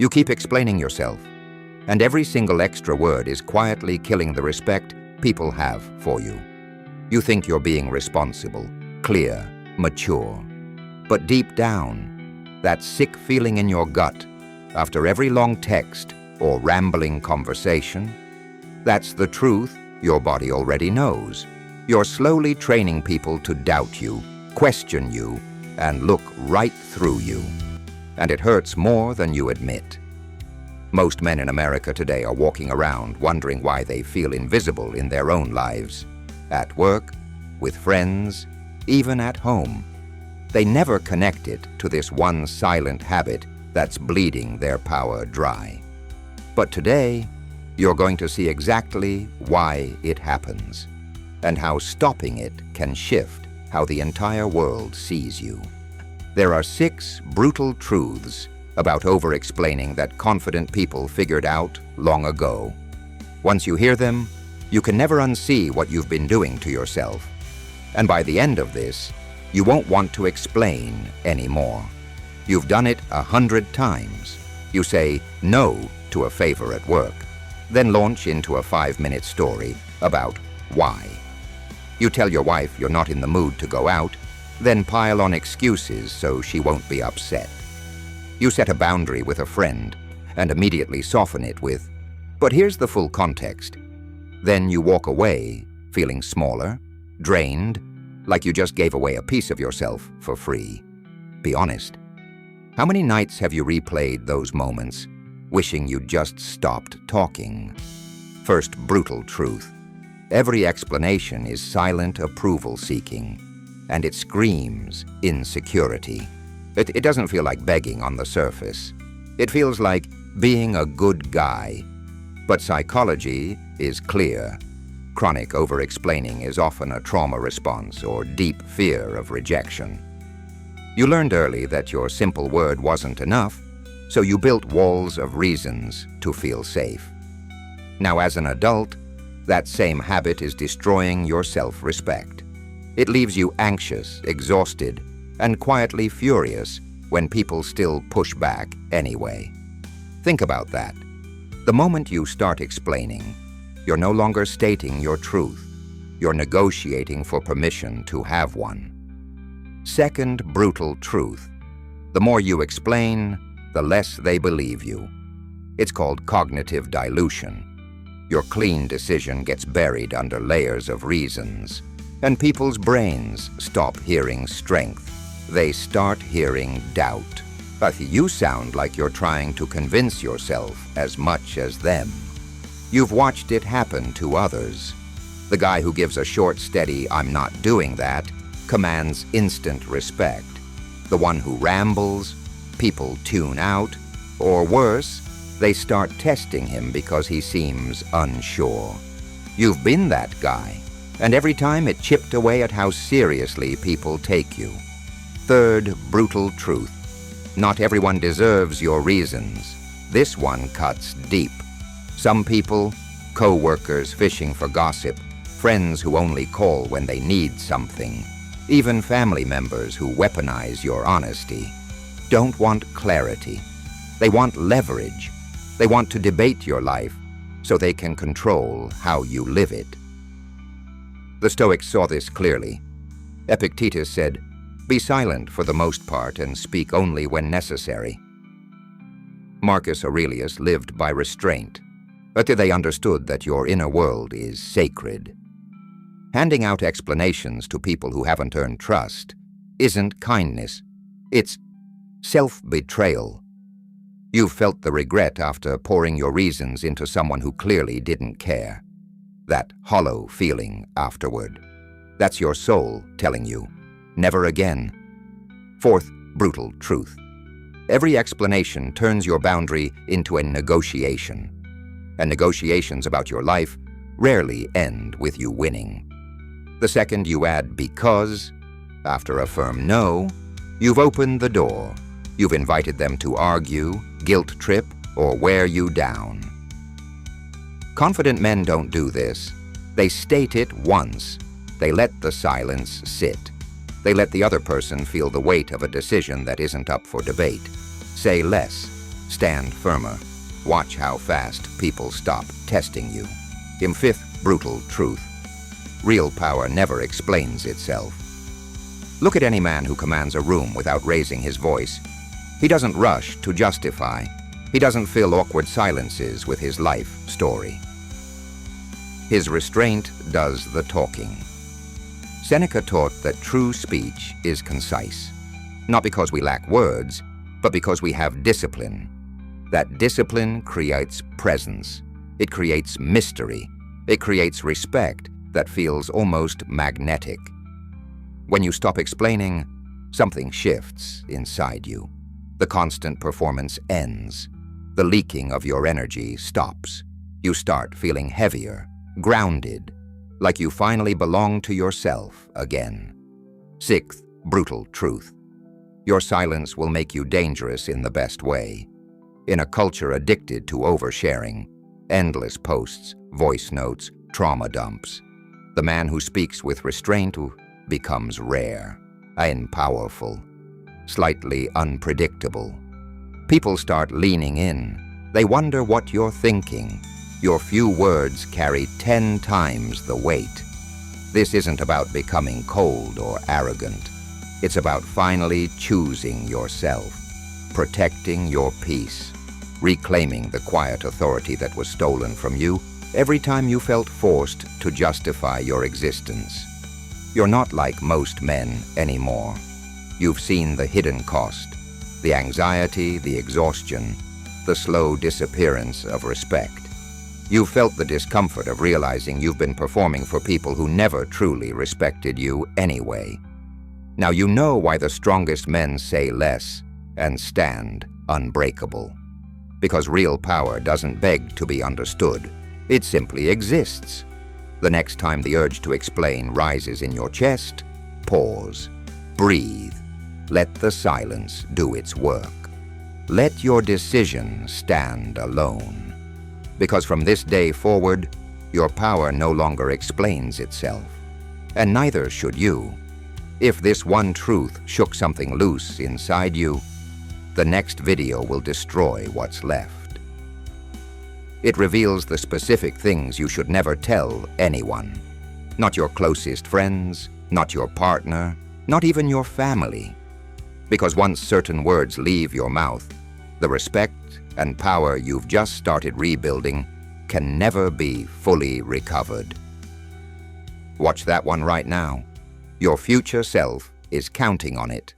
You keep explaining yourself, and every single extra word is quietly killing the respect people have for you. You think you're being responsible, clear, mature. But deep down, that sick feeling in your gut after every long text or rambling conversation, that's the truth your body already knows. You're slowly training people to doubt you, question you, and look right through you. And it hurts more than you admit. Most men in America today are walking around wondering why they feel invisible in their own lives. At work, with friends, even at home. They never connect it to this one silent habit that's bleeding their power dry. But today, you're going to see exactly why it happens, and how stopping it can shift how the entire world sees you. There are 6 brutal truths about over-explaining that confident people figured out long ago. Once you hear them, you can never unsee what you've been doing to yourself. And by the end of this, you won't want to explain anymore. You've done it 100 times. You say no to a favor at work, then launch into a 5-minute story about why. You tell your wife you're not in the mood to go out, then pile on excuses so she won't be upset. You set a boundary with a friend and immediately soften it with, "But here's the full context." Then you walk away feeling smaller, drained, like you just gave away a piece of yourself for free. Be honest. How many nights have you replayed those moments, wishing you'd just stopped talking? First brutal truth. Every explanation is silent approval seeking, and it screams insecurity. It doesn't feel like begging on the surface. It feels like being a good guy. But psychology is clear. Chronic over-explaining is often a trauma response or deep fear of rejection. You learned early that your simple word wasn't enough, so you built walls of reasons to feel safe. Now, as an adult, that same habit is destroying your self-respect. It leaves you anxious, exhausted, and quietly furious when people still push back anyway. Think about that. The moment you start explaining, you're no longer stating your truth. You're negotiating for permission to have one. Second brutal truth. The more you explain, the less they believe you. It's called cognitive dilution. Your clean decision gets buried under layers of reasons, and people's brains stop hearing strength. They start hearing doubt. But you sound like you're trying to convince yourself as much as them. You've watched it happen to others. The guy who gives a short, steady, "I'm not doing that," commands instant respect. The one who rambles, people tune out, or worse, they start testing him because he seems unsure. You've been that guy, and every time it chipped away at how seriously people take you. Third brutal truth. Not everyone deserves your reasons. This one cuts deep. Some people, co-workers fishing for gossip, friends who only call when they need something, even family members who weaponize your honesty, don't want clarity. They want leverage. They want to debate your life so they can control how you live it. The Stoics saw this clearly. Epictetus said, "Be silent for the most part and speak only when necessary." Marcus Aurelius lived by restraint, but they understood that your inner world is sacred. Handing out explanations to people who haven't earned trust isn't kindness. It's self-betrayal. You've felt the regret after pouring your reasons into someone who clearly didn't care. That hollow feeling afterward. That's your soul telling you, never again. Fourth brutal truth. Every explanation turns your boundary into a negotiation. And negotiations about your life rarely end with you winning. The second you add "because" after a firm no, you've opened the door. You've invited them to argue, guilt trip, or wear you down. Confident men don't do this. They state it once. They let the silence sit. They let the other person feel the weight of a decision that isn't up for debate. Say less. Stand firmer. Watch how fast people stop testing you. Fifth, brutal truth. Real power never explains itself. Look at any man who commands a room without raising his voice. He doesn't rush to justify. He doesn't fill awkward silences with his life story. His restraint does the talking. Seneca taught that true speech is concise, not because we lack words, but because we have discipline. That discipline creates presence. It creates mystery. It creates respect that feels almost magnetic. When you stop explaining, something shifts inside you. The constant performance ends. The leaking of your energy stops. You start feeling heavier, grounded, like you finally belong to yourself again. Sixth, brutal truth. Your silence will make you dangerous in the best way. In a culture addicted to oversharing, endless posts, voice notes, trauma dumps, the man who speaks with restraint becomes rare and powerful, slightly unpredictable. People start leaning in. They wonder what you're thinking. Your few words carry 10 times the weight. This isn't about becoming cold or arrogant. It's about finally choosing yourself, protecting your peace, reclaiming the quiet authority that was stolen from you every time you felt forced to justify your existence. You're not like most men anymore. You've seen the hidden cost, the anxiety, the exhaustion, the slow disappearance of respect. You've felt the discomfort of realizing you've been performing for people who never truly respected you anyway. Now you know why the strongest men say less and stand unbreakable. Because real power doesn't beg to be understood. It simply exists. The next time the urge to explain rises in your chest, pause, breathe, let the silence do its work. Let your decision stand alone. Because from this day forward, your power no longer explains itself. And neither should you. If this one truth shook something loose inside you, the next video will destroy what's left. It reveals the specific things you should never tell anyone. Not your closest friends, not your partner, not even your family. Because once certain words leave your mouth, the respect and power you've just started rebuilding can never be fully recovered. Watch that one right now. Your future self is counting on it.